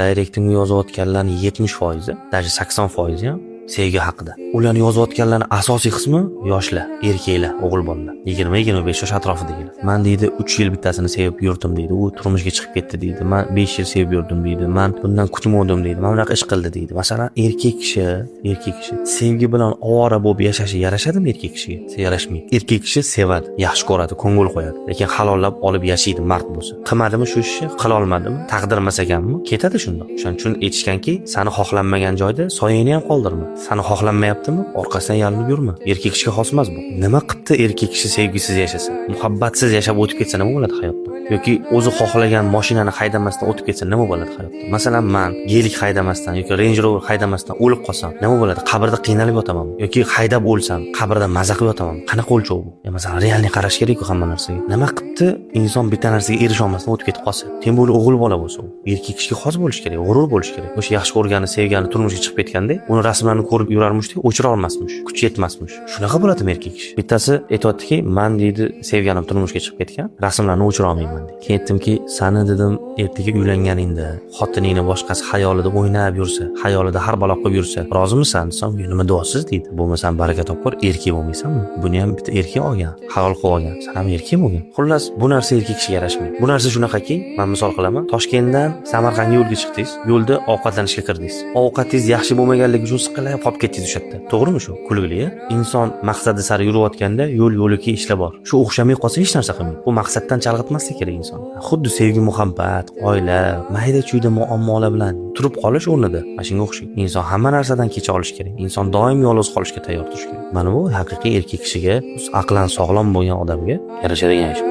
Direktingni yozayotganlarning 70%, даже 80% ham sevgi haqida. Ularni yozayotganlarning asosiy qismi yoshlar, erkaklar, o'g'il bolalar. 20-25 yosh atrofidagilar. Men deydi 3 yil bittasini sevib yurdim deydi. U turmushga chiqib ketdi deydi. Men 5 yil sevib yurdim deydi. Men bundan kutmadim deydi. Men bunaqa ish qildi deydi. Masalan, erkak kishi sevgi bilan ovora bo'lib yashashi yarashadimi erkak kishiga? Yarashmaydi. Erkak kishi sevadi, yaxshi ko'radi, ko'ngil qo'yadi. Lekin halollab olib yashaydi mard bo'lsa. Qilmadimi shu ishni? Qila olmadimi? Taqdir emas ekanmi? Ketadi shundoq. Shuning uchun aytishganki, seni xohlanmagan joyda soyangni ham qoldirma. Seni xohlanmayaptimi? Orqasidan yalinib yurma. Erkak kishiga xos emas bu. Nima qilibdi erkak kishi sevgisiz yashasa? Muhabbatsiz yashab o'tib ketsa nima bo'ladi hayotda? Yoki o'zi xohlagan mashinani haydamasdan o'tib ketsa nima bo'ladi hayotda? Masalan, men gelik haydamasdan yoki Range Rover haydamasdan o'lib qolsam, nima bo'ladi? Qabrda qiynalib yotamanmi? Yoki haydab o'lsam, qabrda maza qilib yotamanmi? Qanaqa o'lchov bu? Masalan, realni qarash kerak-ku hamma narsaga. Nima qilibdi inson bitta narsaga erisha olmasdan o'tib ketib qolsa? Tem bo'li o'g'il bola bo'lsa, erkak kishiga xos bo'lish kerak, g'urur bo'lish kerak. O'sha yaxshi ko'rgani, sevgani turmushga chiqib ketganda, uni rasmlarini ko'rib yurarmishdi, o'chira olmasmish, kuch yetmasmish. Shunaqa bo'ladimi erkak kishi? Bittasi aytayaptiki, men deydi sevganim turmushga chiqib ketgan, rasmlarni o'chira olmayman deydi. Keyin aytdimki, sani dedim, ertaga uylanganingda xotiningni boshqasi xayolida o'ynab yursa, xayolida har balo qilib yursa, rozimisan? Desam, nima duosiz deydi. Bo'lmasam baraka topib erkak bo'lmaysanmi? Buni ham bitta erkak olgan, halol qilib olgan. Sen ham erkak bo'lgan. Xullas, bu narsa erkak kishiga yarashmaydi. Bu narsa shunaqaki, men misol qilaman. Toshkentdan Samarqandga yo'lga chiqdingiz, yo'lda ovqatlanishga kirdingiz. Ovqatingiz yaxshi bo'lmaganligi uchun siqilib qolib ketdingiz o'sha yerda. To'g'rimi shu? Kulgili-a? Inson maqsadi sari yurayotganda yo'l-yo'liki ishlar bor. Shu o'xshamay qolsa hech narsa qilmaydi. Bu maqsaddan chalg'itmaslik kerak inson. Xuddi sevgi, muhabbat, oila, mayda-chuyda muammolar bilan turib qolish o'rnida mana shunga o'xshaydi. Inson hamma narsadan kecha olish kerak. Inson doim yolg'iz qolishga tayyor turish kerak. Mana bu haqiqiy erkak kishiga, aqlan sog'lom bo'lgan odamga yarashadigan ish.